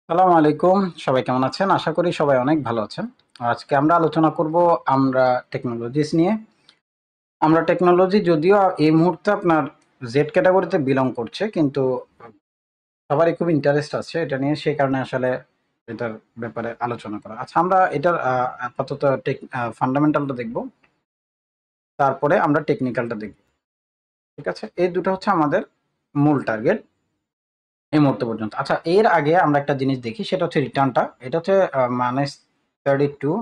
সালামু আলাইকুম। সবাই কেমন আছেন? আশা করি সবাই অনেক ভালো আছেন। আজকে আমরা আলোচনা করব আমরা টেকনোলজিস নিয়ে। আমরা টেকনোলজি যদিও এই মুহূর্তে আপনার জেড ক্যাটাগরিতে বিলং করছে, কিন্তু সবারই খুব ইন্টারেস্ট আছে এটা নিয়ে, সেই কারণে আসলে এটার ব্যাপারে আলোচনা করা। আচ্ছা, আমরা এটার আপাতত ফান্ডামেন্টালটা দেখব, তারপরে আমরা টেকনিক্যালটা দেখব। ঠিক আছে? এই দুটো হচ্ছে আমাদের মূল টার্গেট এই মুহূর্ত পর্যন্ত। আচ্ছা, এর আগে আমরা একটা জিনিস দেখি, সেটা হচ্ছে রিটার্নটা। এটা হচ্ছে -32,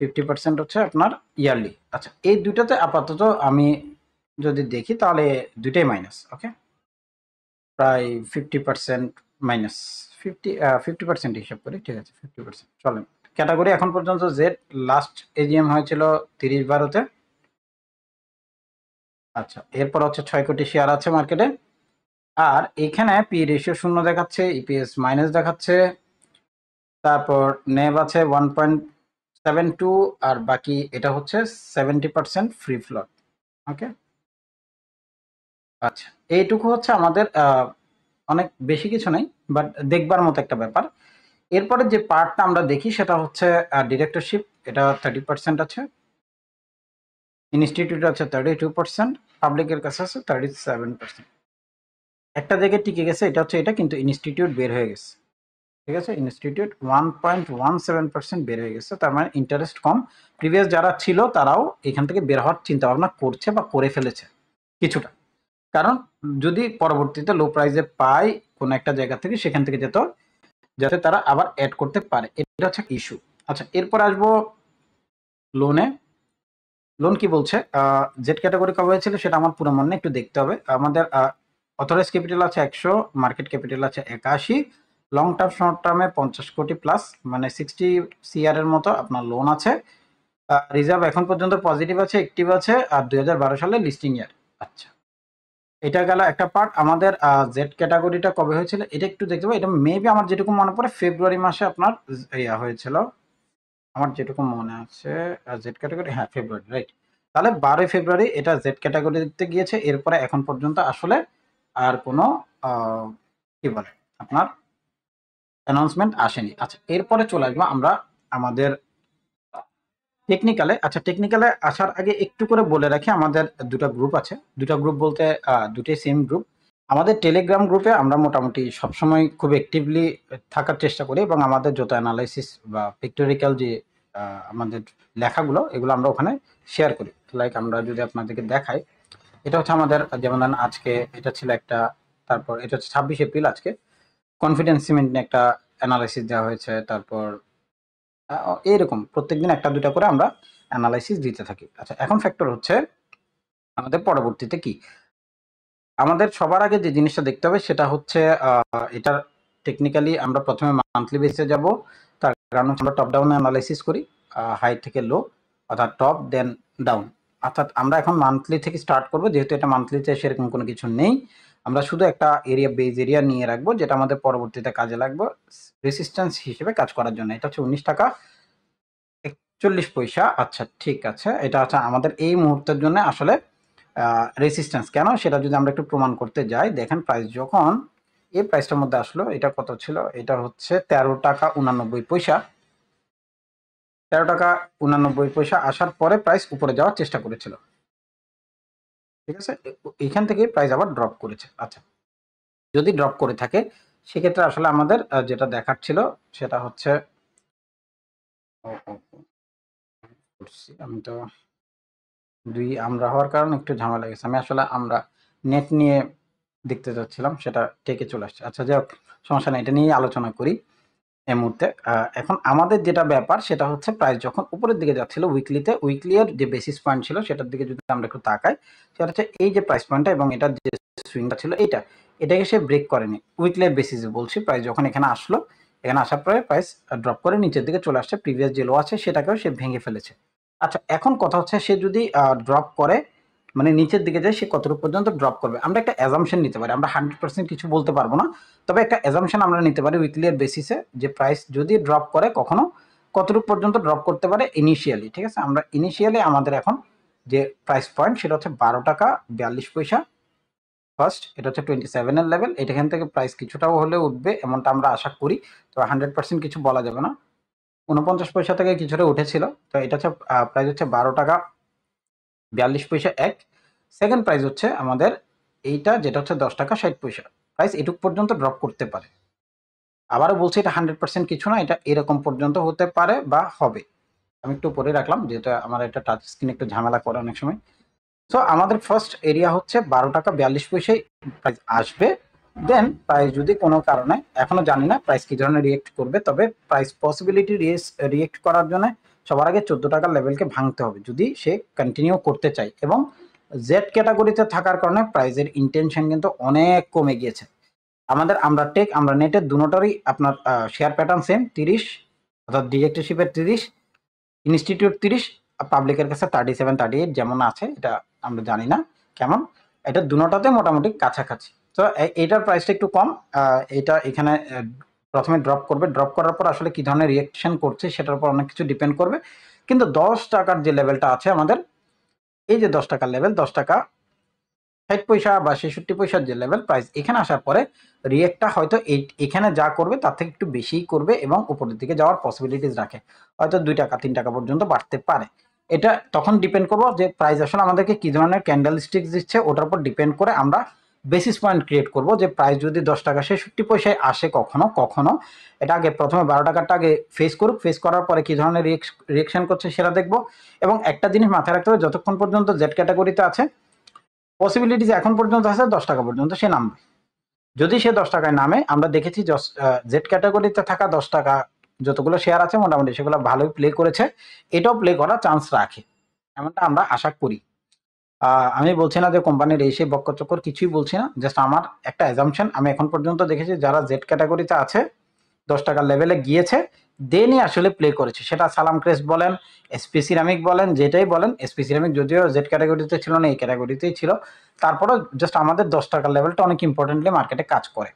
50% হচ্ছে আপনার ইয়ারলি। আচ্ছা, এই দুইটাতে আপাতত আমি যদি দেখি তাহলে দুইটাই মাইনাস। ওকে, প্রায় 50% মাইনাস, 50% হিসাব করি। ঠিক আছে, 50% চলেন। ক্যাটাগরি এখন পর্যন্ত জেড, লাস্ট এজিএম হয়েছিল 30/12-তে। আচ্ছা, এরপর হচ্ছে 6 কোটি শেয়ার আছে মার্কেটে। আর এখানে পি রেশিও 0 দেখাচ্ছে, ইপিএস মাইনাস দেখাচ্ছে। তারপর নেভ আছে 1.72, আর বাকি এটা হচ্ছে 70% ফ্রি ফ্লোট। ওকে, আচ্ছা, এইটুকু হচ্ছে আমাদের অনেক বেশি কিছু নেই, বাট দেখবার মতো একটা ব্যাপার। এরপরে যে পার্টটা আমরা দেখি সেটা হচ্ছে ডিরেক্টরশিপ। এটা 30% আছে, ইনস্টিটিউট আছে 32%, পাবলিকের কাছে আছে 37%। একটা জায়গায় টিকে গেছে, এটা হচ্ছে এটা, কিন্তু ইনস্টিটিউট বের হয়ে গেছে। ঠিক আছে, ইনস্টিটিউট 1.17% বের হয়ে গেছে, তার মানে ইন্টারেস্ট কম। প্রিভিয়াস যারা ছিল তারাও এখান থেকে বের হওয়ার চিন্তা ভাবনা করছে বা করে ফেলেছে কিছুটা। কারণ যদি পরবর্তীতে লো প্রাইসে পায় কোনো একটা জায়গা থেকে, সেখান থেকে যাতে তারা আবার অ্যাড করতে পারে, এটা হচ্ছে ইস্যু। আচ্ছা, এরপর আসবো লোনে। লোন কি বলছে? জেড ক্যাটাগরি কবে হয়েছিল সেটা আমার পুরো মনে নেই, একটু দেখতে হবে। আমাদের অথরাইজ ক্যাপিটাল আছে 100, মার্কেট ক্যাপিটাল আছে 81, লং টার্ম শর্ট টার্মে 50 কোটি প্লাস, মানে 60 সিআর এর মতো আপনার লোন আছে। রিজার্ভ এখন পর্যন্ত পজিটিভ আছে, অ্যাক্টিভ আছে, আর 2012 সালে লিস্টিং ইয়ার। আচ্ছা, এটা গেল একটা পার্ট। আমাদের জেড ক্যাটাগরিটা কবে হয়েছিল এটা একটু দেখতে পাবো। এটা মেবি আমার যেটুকু মনে পড়ে ফেব্রুয়ারি মাসে আপনার ইয়া হয়েছিল, আমার যেটুকু মনে আছে। জেড ক্যাটাগরি, হ্যাঁ ফেব্রুয়ারি, রাইট। তাহলে 12 ফেব্রুয়ারি এটা জেড ক্যাটাগরিতে গিয়েছে। এরপরে এখন পর্যন্ত আসলে আর কোনো কি বলে আপনার অ্যানাউন্সমেন্ট আসেনি। আচ্ছা, এরপরে চলে আসবো আমরা আমাদের টেকনিক্যালে। আচ্ছা, টেকনিক্যালে আসার আগে একটু করে বলে রাখি, আমাদের দুটো গ্রুপ আছে। দুটো গ্রুপ বলতে দুটোই সেম গ্রুপ। আমাদের টেলিগ্রাম গ্রুপে আমরা মোটামুটি সবসময় খুব অ্যাক্টিভলি থাকার চেষ্টা করি, এবং আমাদের যত অ্যানালাইসিস বা পিক্টোরিক্যাল যে আমাদের লেখাগুলো, এগুলো আমরা ওখানে শেয়ার করি। লাইক আমরা যদি আপনাদেরকে দেখাই, এটা হচ্ছে আমাদের, যেমন ধরেন আজকে এটা ছিল একটা, তারপর এটা হচ্ছে 26 এপ্রিল, আজকে কনফিডেন্স সিমেন্ট নিয়ে একটা অ্যানালাইসিস দেওয়া হয়েছে। তারপর এইরকম প্রত্যেকদিন একটা দুটা করে আমরা অ্যানালাইসিস দিতে থাকি। আচ্ছা, এখন ফ্যাক্টর হচ্ছে আমাদের পরবর্তীতে কি, আমাদের সবার আগে যে জিনিসটা দেখতে হবে সেটা হচ্ছে এটার টেকনিক্যালি আমরা প্রথমে মান্থলি বেসে যাব। তার কারণ হচ্ছে আমরা টপ ডাউন অ্যানালাইসিস করি, হাই থেকে লো, অর্থাৎ টপ দেন ডাউন। অর্থাৎ আমরা এখন মান্থলি থেকে স্টার্ট করব, যেহেতু এটা মান্থলিতে সেরকম কোনো কিছু নেই। আমরা শুধু একটা এরিয়া, বেজ এরিয়া নিয়ে রাখবো, যেটা আমাদের পরবর্তীতে কাজে লাগবে রেসিস্ট্যান্স হিসেবে কাজ করার জন্য। এটা হচ্ছে 19 টাকা 41 পয়সা। আচ্ছা, ঠিক আছে, এটা হচ্ছে আমাদের এই মুহূর্তের জন্য আসলে রেসিস্ট্যান্স। কেন সেটা যদি আমরা একটু প্রমাণ করতে যাই, দেখেন প্রাইস যখন এই প্রাইসটার মধ্যে আসলো, এটা কত ছিল? এটা হচ্ছে 13 টাকা 89 পয়সা। 13 টাকা 89 পয়সা আসার পরে প্রাইস উপরে যাওয়ার চেষ্টা করেছিল। ঠিক আছে, এইখান থেকে প্রাইস আবার ড্রপ করেছে। আচ্ছা, যদি ড্রপ করে থাকে সেক্ষেত্রে আসলে আমাদের যেটা দেখার ছিল সেটা হচ্ছে, আমি তো আমরা হওয়ার কারণে একটু ঝামেলা গেছে। আমি আসলে আমরা নেট নিয়ে দেখতে চাচ্ছিলাম, সেটা টেকে চলে আসছে। আচ্ছা, যাই হোক, সমস্যা নেই, এটা নিয়ে আলোচনা করি এই মুহূর্তে। এখন আমাদের যেটা ব্যাপার সেটা হচ্ছে প্রাইস যখন উপরের দিকে যাচ্ছিল উইকলিতে, উইকলি এর যে বেসিস পয়েন্ট ছিল সেটার দিকে যদি আমরা একটু তাকাই, সেটা হচ্ছে এই যে প্রাইস পয়েন্টটা, এবং এটার যে সুইংটা ছিল এটাকে সে ব্রেক করেনি। উইকলি এর বেসিসে বলছি, প্রাইস যখন এখানে আসলো, এখানে আসার পরে প্রাইস ড্রপ করে নিচের দিকে চলে আসছে, প্রিভিয়াস যে লো আছে সেটাকেও সে ভেঙে ফেলেছে। আচ্ছা, এখন কথা হচ্ছে সে যদি ড্রপ করে, মানে নিচের দিকে যায়, সে কতটুকু পর্যন্ত ড্রপ করবে। আমরা একটা অ্যাজাম্পশন নিতে পারি, আমরা 100% কিছু বলতে পারবো না, তবে একটা অ্যাজাম্পশন আমরা নিতে পারি উইকলি এর বেসিসে, যে প্রাইস যদি ড্রপ করে কখনো কতটুকু পর্যন্ত ড্রপ করতে পারে ইনিশিয়ালি। ঠিক আছে, আমরা ইনিশিয়ালি আমাদের এখন যে প্রাইস পয়েন্ট সেটা হচ্ছে 12 টাকা 42 পয়সা। ফার্স্ট এটা হচ্ছে 27 এর লেভেল, এখান থেকে প্রাইস কিছুটাও হলে উঠবে এমনটা আমরা আশা করি। তো 100% কিছু বলা যাবে না। 49 পয়সা থেকে কিছুটা উঠেছিল। তো এটা হচ্ছে প্রাইস হচ্ছে 12 টাকা 42 পয়সা এক। সেকেন্ড প্রাইস হচ্ছে আমাদের এইটা, যেটা হচ্ছে 10 টাকা 60 পয়সা। প্রাইস এটুক পর্যন্ত ড্রপ করতে পারে। আবারও বলছি এটা 100% কিছু না, এটা এরকম পর্যন্ত হতে পারে বা হবে। আমি একটু পরে রাখলাম, যেটা আমার এটা টাচ স্ক্রিন একটু ঝামেলা করে অনেক সময়। সো আমাদের ফার্স্ট এরিয়া হচ্ছে 12 টাকা 42 পয়সায় প্রাইস আসবে। দেন প্রাইস যদি কোনো কারণে, এখনো জানি না প্রাইস কি ধরনের রিয়েক্ট করবে, তবে প্রাইস পসিবিলিটি রিয়েক্ট করার জন্য সবার আগে 14 টাকার লেভেলকে ভাঙতে হবে যদি সে কন্টিনিউ করতে চায়। এবং জেড ক্যাটাগরিতে থাকার কারণে প্রাইসের ইন্টেনশন কিন্তু অনেক কমে গিয়েছে। আমাদের আমরা টেক আমরা নেটের দুটোটারই আপনার শেয়ার প্যাটার্ন সেম 30, অর্থাৎ ডিরেক্টরশিপের 30, ইনস্টিটিউট 30, পাবলিকের কাছে 37 38 যেমন আছে, এটা আমরা জানি না কেমন। এটা দুটোটাতে মোটামুটি কাছাকাছি। তো এইটার প্রাইসটা একটু কম। এটা এখানে প্রথমে ড্রপ করবে, ড্রপ করার পর আসলে কি ধরনের রিয়েকশন করছে সেটার উপর অনেক কিছু ডিপেন্ড করবে। কিন্তু 10 টাকার যে লেভেলটা আছে আমাদের, এই যে 10 টাকার লেভেল, 10 টাকা 60 পয়সা বা 66 পয়সার যে লেভেল প্রাইস, এখানে আসার পরে রিয়েক্টটা হয়তো এখানে যা করবে তার থেকে একটু বেশিই করবে এবং উপরের দিকে যাওয়ার পসিবিলিটিস রাখে। হয়তো 2 টাকা 3 টাকা পর্যন্ত বাড়তে পারে। এটা তখন ডিপেন্ড করবো যে প্রাইস আসলে আমাদেরকে কি ধরনের ক্যান্ডেল স্টিক্স দিচ্ছে, ওটার উপর ডিপেন্ড করে আমরা বেসিস পয়েন্ট ক্রিয়েট করব যে প্রাইস যদি 10 টাকা 66 পয়সায় আসে কখনো কখনো, এটা আগে প্রথমে 12 টাকাটা আগে ফেস করুক, ফেস করার পরে কি ধরনের রিয়েকশন করছে সেটা দেখবো। এবং একটা জিনিস মাথায় রাখতে হবে, যতক্ষণ পর্যন্ত জেড ক্যাটাগরিতে আছে পসিবিলিটিস এখন পর্যন্ত আছে 10 টাকা পর্যন্ত সে নামবে। যদি সে 10 টাকায় নামে, আমরা দেখেছি জেড ক্যাটাগরিতে থাকা 10 টাকা যতগুলো শেয়ার আছে মোটামুটি সেগুলো ভালোই প্লে করেছে, এটাও প্লে করার চান্স রাখে, এমনটা আমরা আশা করি। আমি বলছি না যে কোম্পানির এই সেই বক্কচক্কর, কিছুই বলছি না, জাস্ট আমার একটা অ্যাজাম্পশন। আমি এখন পর্যন্ত দেখেছি যারা জেড ক্যাটাগরিতে আছে 10 টাকার লেভেলে গিয়েছে, দেনই আসলে প্লে করেছে। সেটা সালাম ক্রেস্ট বলেন, এসপি সিরামিক বলেন, যেটাই বলেন। এসপি সিরামিক যদিও জেড ক্যাটাগরিতে ছিল না, এই ক্যাটাগরিতেই ছিল, তারপরেও জাস্ট আমাদের 10 টাকার লেভেলটা অনেক ইম্পর্টেন্টলি মার্কেটে কাজ করে।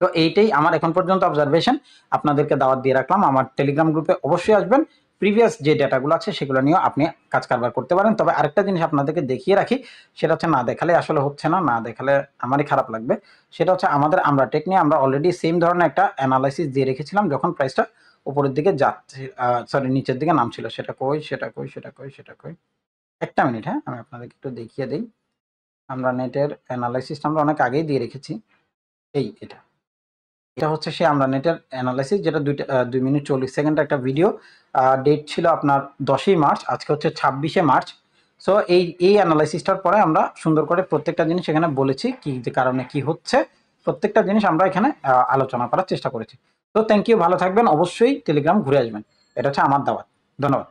তো এইটাই আমার এখন পর্যন্ত অবজারভেশন, আপনাদেরকে দাওয়াত দিয়ে রাখলাম। আমার টেলিগ্রাম গ্রুপে অবশ্যই আসবেন, প্রিভিয়াস যে ডেটাগুলো আছে সেগুলো নিয়েও আপনি কাজ কারবার করতে পারেন। তবে আরেকটা জিনিস আপনাদেরকে দেখিয়ে রাখি, সেটা হচ্ছে না দেখালে আসলে হচ্ছে না, না দেখালে আমারই খারাপ লাগবে। সেটা হচ্ছে আমাদের আমরা টেক নিয়ে আমরা অলরেডি সেম ধরনের একটা অ্যানালাইসিস দিয়ে রেখেছিলাম যখন প্রাইসটা উপরের দিকে যাচ্ছে, সরি নিচের দিকে নামছিল। সেটা কই সেটা কই সেটা কই সেটা কই, একটা মিনিট, হ্যাঁ আমি আপনাদেরকে একটু দেখিয়ে দিই। আমরা নেটের অ্যানালাইসিসটা আমরা অনেক আগেই দিয়ে রেখেছি। এটা এটা হচ্ছে সে আমরা নেটের অ্যানালাইসিস, যেটা 2 মিনিট 40 সেকেন্ডের একটা ভিডিও। ডেট ছিল আপনার 10ই মার্চ, আজকে হচ্ছে 26শে মার্চ। সো এই অ্যানালাইসিসটার পরে আমরা সুন্দর করে প্রত্যেকটা জিনিস এখানে বলেছি কি যে কারণে কি হচ্ছে, প্রত্যেকটা জিনিস আমরা এখানে আলোচনা করার চেষ্টা করেছি। তো থ্যাংক ইউ, ভালো থাকবেন, অবশ্যই টেলিগ্রাম ঘুরে আসবেন, এটা হচ্ছে আমার দাওয়াত। ধন্যবাদ।